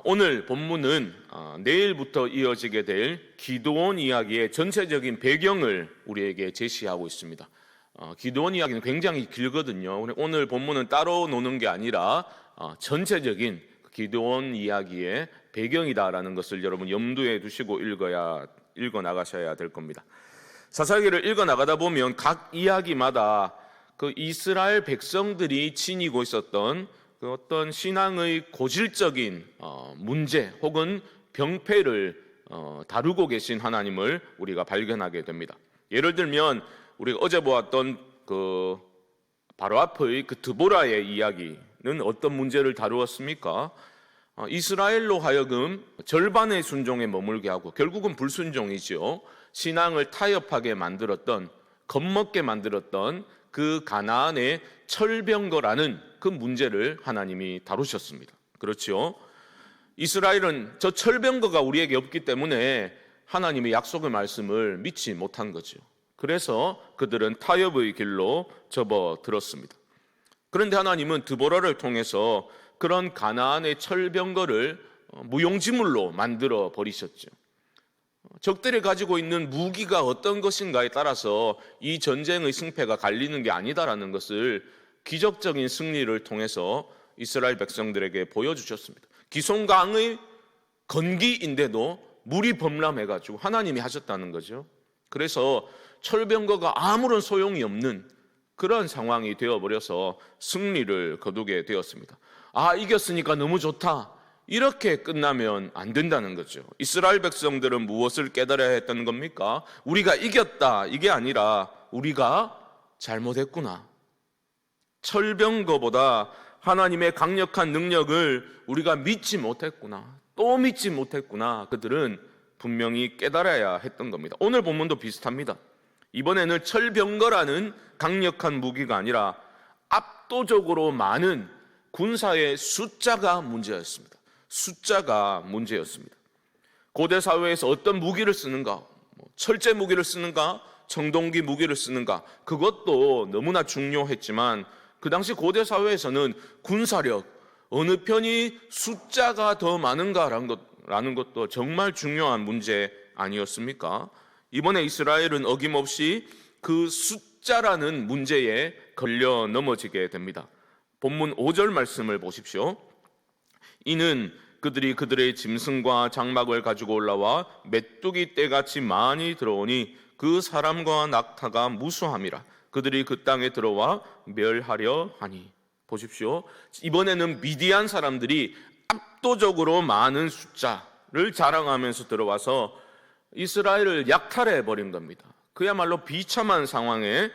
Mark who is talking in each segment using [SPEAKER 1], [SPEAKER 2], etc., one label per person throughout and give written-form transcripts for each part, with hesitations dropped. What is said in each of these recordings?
[SPEAKER 1] 오늘 본문은 내일부터 이어지게 될 기드온 이야기의 전체적인 배경을 우리에게 제시하고 있습니다. 기드온 이야기는 굉장히 길거든요. 오늘 본문은 따로 노는 게 아니라 전체적인 기드온 이야기의 배경이다라는 것을 여러분 염두에 두시고 읽어 나가셔야 될 겁니다. 사사기를 읽어 나가다 보면 각 이야기마다 그 이스라엘 백성들이 지니고 있었던 그 어떤 신앙의 고질적인 문제 혹은 병폐를 다루고 계신 하나님을 우리가 발견하게 됩니다. 예를 들면 우리가 어제 보았던 그 바로 앞의 그 드보라의 이야기는 어떤 문제를 다루었습니까? 이스라엘로 하여금 절반의 순종에 머물게 하고 결국은 불순종이죠. 신앙을 타협하게 만들었던, 겁먹게 만들었던 그 가나안의 철병거라는 그 문제를 하나님이 다루셨습니다. 그렇죠? 이스라엘은 저 철병거가 우리에게 없기 때문에 하나님의 약속의 말씀을 믿지 못한 거죠. 그래서 그들은 타협의 길로 접어들었습니다. 그런데 하나님은 드보라를 통해서 그런 가나안의 철병거를 무용지물로 만들어 버리셨죠. 적들이 가지고 있는 무기가 어떤 것인가에 따라서 이 전쟁의 승패가 갈리는 게 아니다라는 것을 기적적인 승리를 통해서 이스라엘 백성들에게 보여주셨습니다. 기손강의 건기인데도 물이 범람해가지고 하나님이 하셨다는 거죠. 그래서 철병거가 아무런 소용이 없는 그런 상황이 되어버려서 승리를 거두게 되었습니다. 이겼으니까 너무 좋다, 이렇게 끝나면 안 된다는 거죠. 이스라엘 백성들은 무엇을 깨달아야 했던 겁니까? 우리가 이겼다, 이게 아니라 우리가 잘못했구나. 철병거보다 하나님의 강력한 능력을 우리가 믿지 못했구나, 또 믿지 못했구나. 그들은 분명히 깨달아야 했던 겁니다. 오늘 본문도 비슷합니다. 이번에는 철병거라는 강력한 무기가 아니라 압도적으로 많은 군사의 숫자가 문제였습니다. 숫자가 문제였습니다. 고대 사회에서 어떤 무기를 쓰는가, 철제 무기를 쓰는가, 청동기 무기를 쓰는가, 그것도 너무나 중요했지만 그 당시 고대 사회에서는 군사력, 어느 편이 숫자가 더 많은가라는 것도 정말 중요한 문제 아니었습니까? 이번에 이스라엘은 어김없이 그 숫자라는 문제에 걸려 넘어지게 됩니다. 본문 5절 말씀을 보십시오. 이는 그들이 그들의 짐승과 장막을 가지고 올라와 메뚜기 떼같이 많이 들어오니 그 사람과 낙타가 무수함이라. 그들이 그 땅에 들어와 멸하려 하니. 보십시오. 이번에는 미디안 사람들이 압도적으로 많은 숫자를 자랑하면서 들어와서 이스라엘을 약탈해 버린 겁니다. 그야말로 비참한 상황에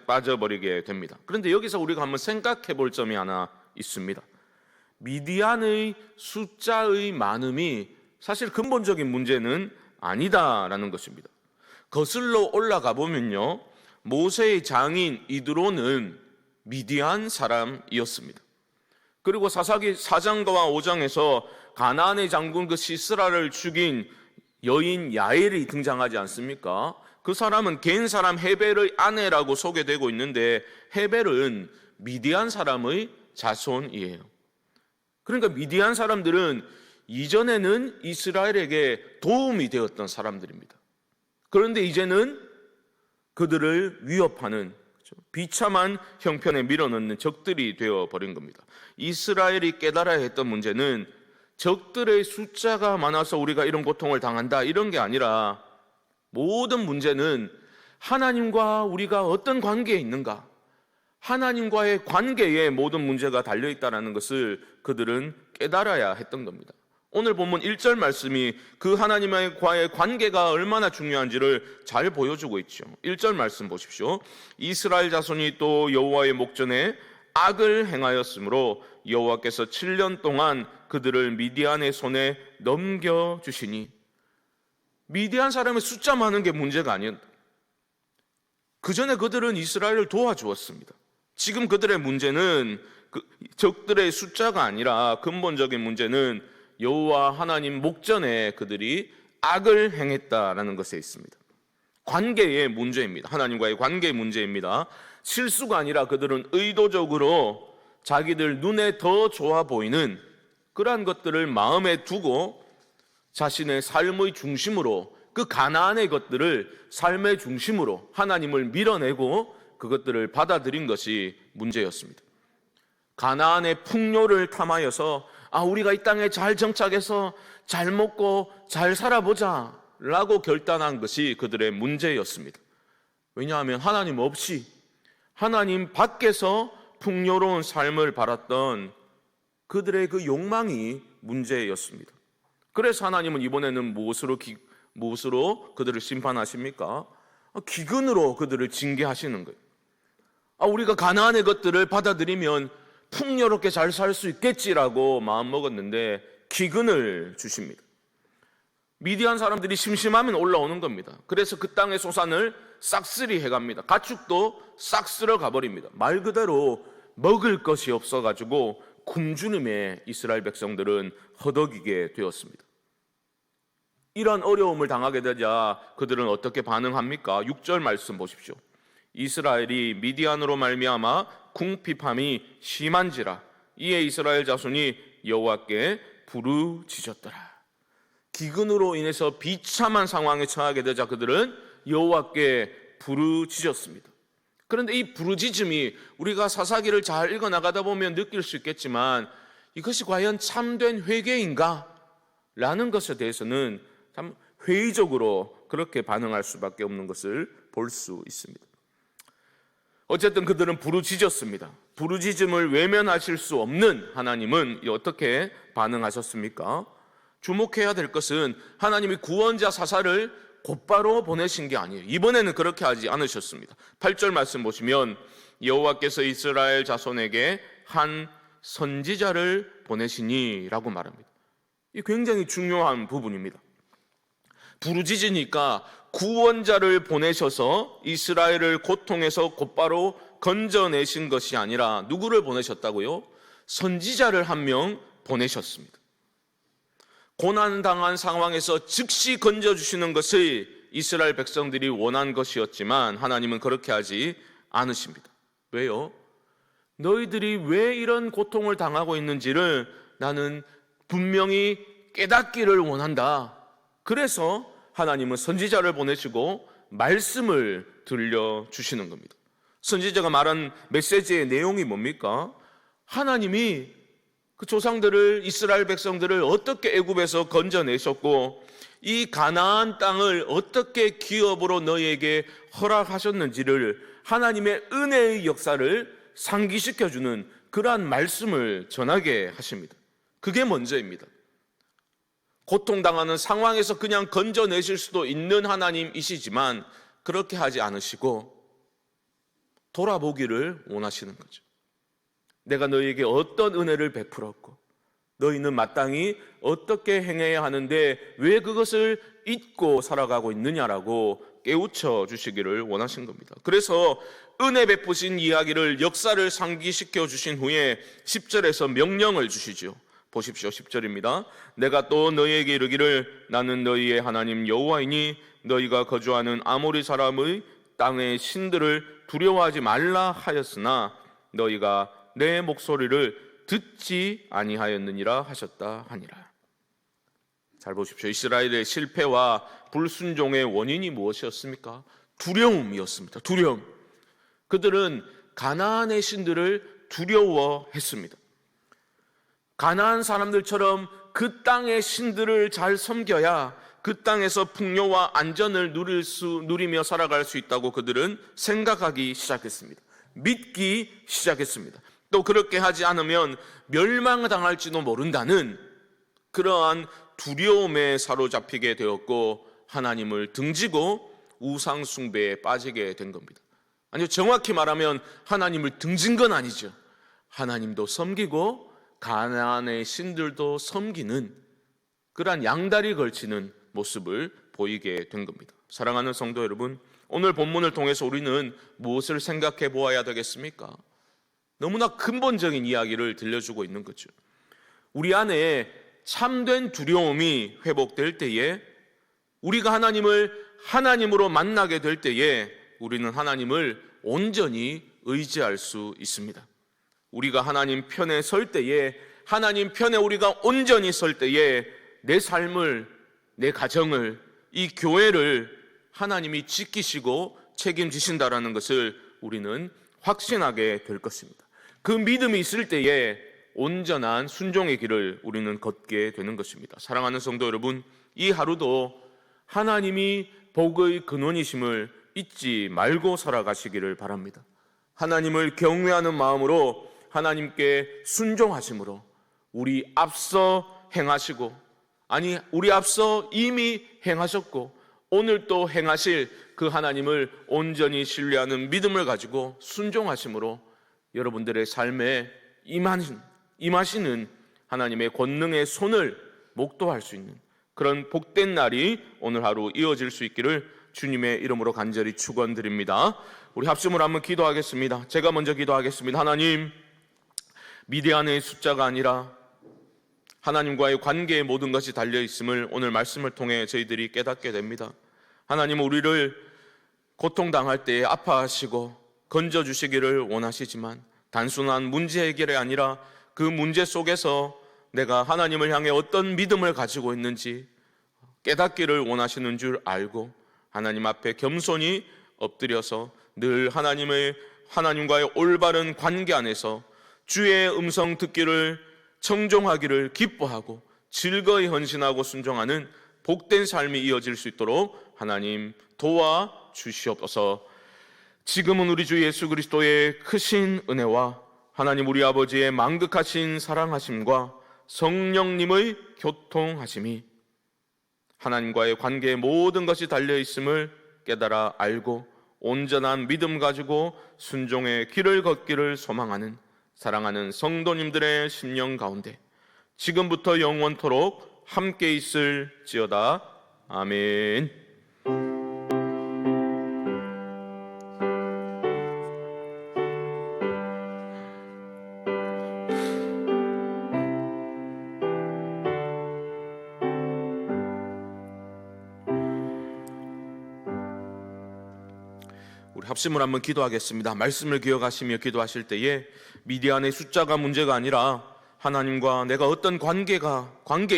[SPEAKER 1] 빠져버리게 됩니다. 그런데 여기서 우리가 한번 생각해 볼 점이 하나 있습니다. 미디안의 숫자의 많음이 사실 근본적인 문제는 아니다라는 것입니다. 거슬러 올라가 보면요, 모세의 장인 이드로는 미디안 사람이었습니다. 그리고 사사기 4장과 5장에서 가나안의 장군 그 시스라를 죽인 여인 야엘이 등장하지 않습니까? 그 사람은 겐 사람 헤벨의 아내라고 소개되고 있는데 헤벨은 미디안 사람의 자손이에요. 그러니까 미디안 사람들은 이전에는 이스라엘에게 도움이 되었던 사람들입니다. 그런데 이제는 그들을 위협하는 비참한 형편에 밀어넣는 적들이 되어버린 겁니다. 이스라엘이 깨달아야 했던 문제는 적들의 숫자가 많아서 우리가 이런 고통을 당한다, 이런 게 아니라 모든 문제는 하나님과 우리가 어떤 관계에 있는가, 하나님과의 관계에 모든 문제가 달려있다는 것을 그들은 깨달아야 했던 겁니다. 오늘 본문 1절 말씀이 그 하나님과의 관계가 얼마나 중요한지를 잘 보여주고 있죠. 1절 말씀 보십시오. 이스라엘 자손이 또 여호와의 목전에 악을 행하였으므로 여호와께서 7년 동안 그들을 미디안의 손에 넘겨주시니. 미디안 사람의 숫자 많은 게 문제가 아니었다. 그 전에 그들은 이스라엘을 도와주었습니다. 지금 그들의 문제는 적들의 숫자가 아니라 근본적인 문제는 여호와 하나님 목전에 그들이 악을 행했다라는 것에 있습니다. 관계의 문제입니다. 하나님과의 관계의 문제입니다. 실수가 아니라 그들은 의도적으로 자기들 눈에 더 좋아 보이는 그러한 것들을 마음에 두고 자신의 삶의 중심으로, 그 가나안의 것들을 삶의 중심으로 하나님을 밀어내고 그것들을 받아들인 것이 문제였습니다. 가나안의 풍요를 탐하여서 우리가 이 땅에 잘 정착해서 잘 먹고 잘 살아보자 라고 결단한 것이 그들의 문제였습니다. 왜냐하면 하나님 없이 하나님 밖에서 풍요로운 삶을 바랐던 그들의 그 욕망이 문제였습니다. 그래서 하나님은 이번에는 무엇으로 그들을 심판하십니까? 기근으로 그들을 징계하시는 거예요. 우리가 가나안의 것들을 받아들이면 풍요롭게 잘 살 수 있겠지라고 마음먹었는데 기근을 주십니다. 미디안 사람들이 심심하면 올라오는 겁니다. 그래서 그 땅의 소산을 싹쓸이 해갑니다. 가축도 싹 쓸어 가버립니다. 말 그대로 먹을 것이 없어가지고 굶주림에 이스라엘 백성들은 허덕이게 되었습니다. 이런 어려움을 당하게 되자 그들은 어떻게 반응합니까? 6절 말씀 보십시오. 이스라엘이 미디안으로 말미암아 궁핍함이 심한지라 이에 이스라엘 자손이 여호와께 부르짖었더라. 기근으로 인해서 비참한 상황에 처하게 되자 그들은 여호와께 부르짖었습니다. 그런데 이 부르짖음이 우리가 사사기를 잘 읽어나가다 보면 느낄 수 있겠지만 이것이 과연 참된 회개인가? 라는 것에 대해서는 참 회의적으로 그렇게 반응할 수밖에 없는 것을 볼 수 있습니다. 어쨌든 그들은 부르짖었습니다. 부르짖음을 외면하실 수 없는 하나님은 어떻게 반응하셨습니까? 주목해야 될 것은 하나님이 구원자 사사를 곧바로 보내신 게 아니에요. 이번에는 그렇게 하지 않으셨습니다. 8절 말씀 보시면 여호와께서 이스라엘 자손에게 한 선지자를 보내시니 라고 말합니다. 이 굉장히 중요한 부분입니다. 부르짖으니까 구원자를 보내셔서 이스라엘을 고통에서 곧바로 건져내신 것이 아니라 누구를 보내셨다고요? 선지자를 한 명 보내셨습니다. 고난당한 상황에서 즉시 건져주시는 것을 이스라엘 백성들이 원한 것이었지만 하나님은 그렇게 하지 않으십니다. 왜요? 너희들이 왜 이런 고통을 당하고 있는지를 나는 분명히 깨닫기를 원한다. 그래서 하나님은 선지자를 보내시고 말씀을 들려주시는 겁니다. 선지자가 말한 메시지의 내용이 뭡니까? 하나님이 그 조상들을, 이스라엘 백성들을 어떻게 애굽에서 건져내셨고 이 가나안 땅을 어떻게 기업으로 너희에게 허락하셨는지를 하나님의 은혜의 역사를 상기시켜주는 그러한 말씀을 전하게 하십니다. 그게 먼저입니다. 고통당하는 상황에서 그냥 건져내실 수도 있는 하나님이시지만 그렇게 하지 않으시고 돌아보기를 원하시는 거죠. 내가 너희에게 어떤 은혜를 베풀었고 너희는 마땅히 어떻게 행해야 하는데 왜 그것을 잊고 살아가고 있느냐라고 깨우쳐 주시기를 원하신 겁니다. 그래서 은혜 베푸신 이야기를, 역사를 상기시켜 주신 후에 10절에서 명령을 주시죠. 보십시오. 10절입니다. 내가 또 너희에게 이르기를 나는 너희의 하나님 여호와이니 너희가 거주하는 아모리 사람의 땅의 신들을 두려워하지 말라 하였으나 너희가 내 목소리를 듣지 아니하였느니라 하셨다 하니라. 잘 보십시오. 이스라엘의 실패와 불순종의 원인이 무엇이었습니까? 두려움이었습니다. 두려움. 그들은 가나안의 신들을 두려워했습니다. 가나안 사람들처럼 그 땅의 신들을 잘 섬겨야 그 땅에서 풍요와 안전을 누리며 살아갈 수 있다고 그들은 생각하기 시작했습니다. 믿기 시작했습니다. 또 그렇게 하지 않으면 멸망당할지도 모른다는 그러한 두려움에 사로잡히게 되었고 하나님을 등지고 우상 숭배에 빠지게 된 겁니다. 아니요, 정확히 말하면 하나님을 등진 건 아니죠. 하나님도 섬기고 가나안의 신들도 섬기는 그러한 양다리 걸치는 모습을 보이게 된 겁니다. 사랑하는 성도 여러분, 오늘 본문을 통해서 우리는 무엇을 생각해 보아야 되겠습니까? 너무나 근본적인 이야기를 들려주고 있는 거죠. 우리 안에 참된 두려움이 회복될 때에, 우리가 하나님을 하나님으로 만나게 될 때에 우리는 하나님을 온전히 의지할 수 있습니다. 우리가 하나님 편에 설 때에 하나님 편에 우리가 온전히 설 때에 내 삶을, 내 가정을, 이 교회를 하나님이 지키시고 책임지신다라는 것을 우리는 확신하게 될 것입니다. 그 믿음이 있을 때에 온전한 순종의 길을 우리는 걷게 되는 것입니다. 사랑하는 성도 여러분, 이 하루도 하나님이 복의 근원이심을 잊지 말고 살아가시기를 바랍니다. 하나님을 경외하는 마음으로 하나님께 순종하심으로 우리 앞서 행하시고, 아니 우리 앞서 이미 행하셨고 오늘 또 행하실 그 하나님을 온전히 신뢰하는 믿음을 가지고 순종하심으로 여러분들의 삶에 임하시는 하나님의 권능의 손을 목도할 수 있는 그런 복된 날이 오늘 하루 이어질 수 있기를 주님의 이름으로 간절히 축원드립니다. 우리 합심으로 한번 기도하겠습니다. 제가 먼저 기도하겠습니다. 하나님, 미디안의 숫자가 아니라 하나님과의 관계에 모든 것이 달려있음을 오늘 말씀을 통해 저희들이 깨닫게 됩니다. 하나님, 우리를 고통당할 때에 아파하시고 건져주시기를 원하시지만 단순한 문제 해결이 아니라 그 문제 속에서 내가 하나님을 향해 어떤 믿음을 가지고 있는지 깨닫기를 원하시는 줄 알고 하나님 앞에 겸손히 엎드려서 늘 하나님과의 올바른 관계 안에서 주의 음성 듣기를 청종하기를 기뻐하고 즐거이 헌신하고 순종하는 복된 삶이 이어질 수 있도록 하나님 도와주시옵소서. 지금은 우리 주 예수 그리스도의 크신 은혜와 하나님 우리 아버지의 만극하신 사랑하심과 성령님의 교통하심이 하나님과의 관계에 모든 것이 달려있음을 깨달아 알고 온전한 믿음 가지고 순종의 길을 걷기를 소망하는 사랑하는 성도님들의 심령 가운데 지금부터 영원토록 함께 있을지어다. 아멘. 우리 합심을 한번 기도하겠습니다. 말씀을 기억하시며 기도하실 때에 미디안의 숫자가 문제가 아니라 하나님과 내가 어떤 관계에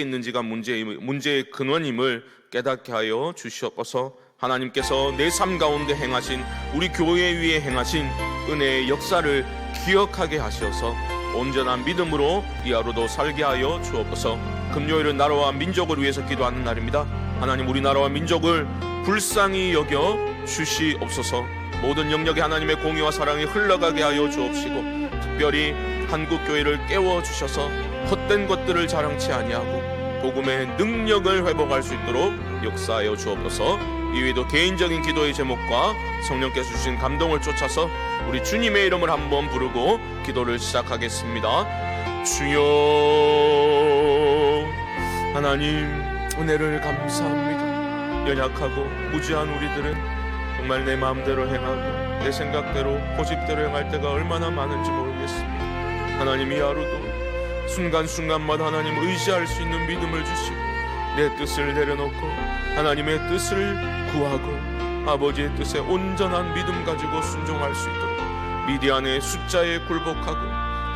[SPEAKER 1] 있는지가 문제의 근원임을 깨닫게 하여 주시옵소서. 하나님께서 내 삶 가운데 행하신 우리 교회 위에 행하신 은혜의 역사를 기억하게 하셔서 온전한 믿음으로 이 하루도 살게 하여 주옵소서. 금요일은 나라와 민족을 위해서 기도하는 날입니다. 하나님, 우리나라와 민족을 불쌍히 여겨 주시옵소서. 모든 영역에 하나님의 공의와 사랑이 흘러가게 하여 주옵시고 특별히 한국교회를 깨워주셔서 헛된 것들을 자랑치 아니하고 복음의 능력을 회복할 수 있도록 역사하여 주옵소서. 이외에도 개인적인 기도의 제목과 성령께서 주신 감동을 쫓아서 우리 주님의 이름을 한번 부르고 기도를 시작하겠습니다. 주여, 하나님 은혜를 감사합니다. 연약하고 무지한 우리들은 정말 내 마음대로 행하고 내 생각대로 고집대로 행할 때가 얼마나 많은지 모르겠습니다. 하나님, 이 하루도 순간순간마다 하나님 의지할 수 있는 믿음을 주시고 내 뜻을 내려놓고 하나님의 뜻을 구하고 아버지의 뜻에 온전한 믿음 가지고 순종할 수 있도록 미디안의 숫자에 굴복하고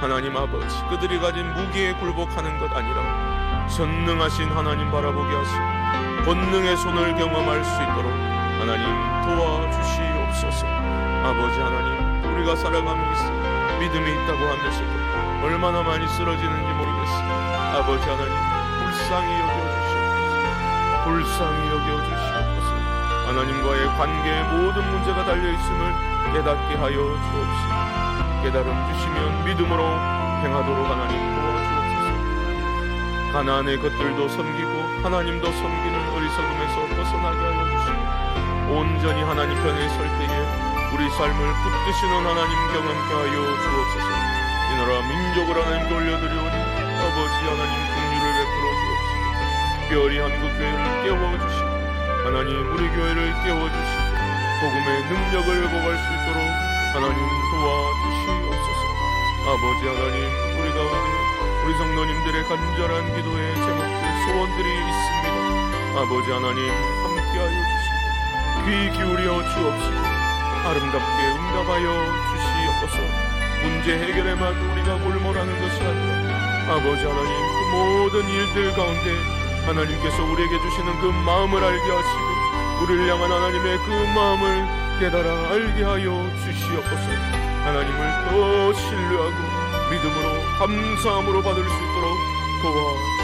[SPEAKER 1] 하나님 아버지 그들이 가진 무기에 굴복하는 것 아니라 전능하신 하나님 바라보게 하시고 권능의 손을 경험할 수 있도록 하나님 도와주시옵소서. 아버지 하나님, 우리가 살아가면서 믿음이 있다고 하면서도 얼마나 많이 쓰러지는지 모르겠습니다. 아버지 하나님, 불쌍히 여겨주시옵소서. 하나님과의 관계에 모든 문제가 달려있음을 깨닫게 하여 주옵시고 깨달음 주시면 믿음으로 행하도록 하나님 도와주옵소서. 가나안의 것들도 섬기고 하나님도 섬기는 어리석음에서 벗어나게 하여 주시고 온전히 하나님 편에 설 때에 우리 삶을 붙드시는 하나님 경험케 하여 주옵소서. 이 나라 민족을 하나님께 올려드리오니 아버지 하나님 긍휼을 베풀어 주옵시고 특별히 한국교회를 깨워주시고 하나님 우리 교회를 깨워주시고 복음의 능력을 회복할 수 있도록 하나님 도와주시옵소서. 아버지 하나님, 우리 가운데 우리 성도님들의 간절한 기도의 제목들 소원들이 있습니다. 아버지 하나님 함께하여 주시고 귀 기울여 주옵시고 아름답게 응답하여 주시옵소서. 문제 해결에만 우리가 골몰하는 것이 아니라 아버지 하나님, 그 모든 일들 가운데 하나님께서 우리에게 주시는 그 마음을 알게 하시고 우리를 향한 하나님의 그 마음을 깨달아 알게 하여 주시옵소서. 하나님을 더 신뢰하고 믿음으로 감사함으로 받을 수 있도록 도와주시옵소서.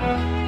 [SPEAKER 1] 감사합니다.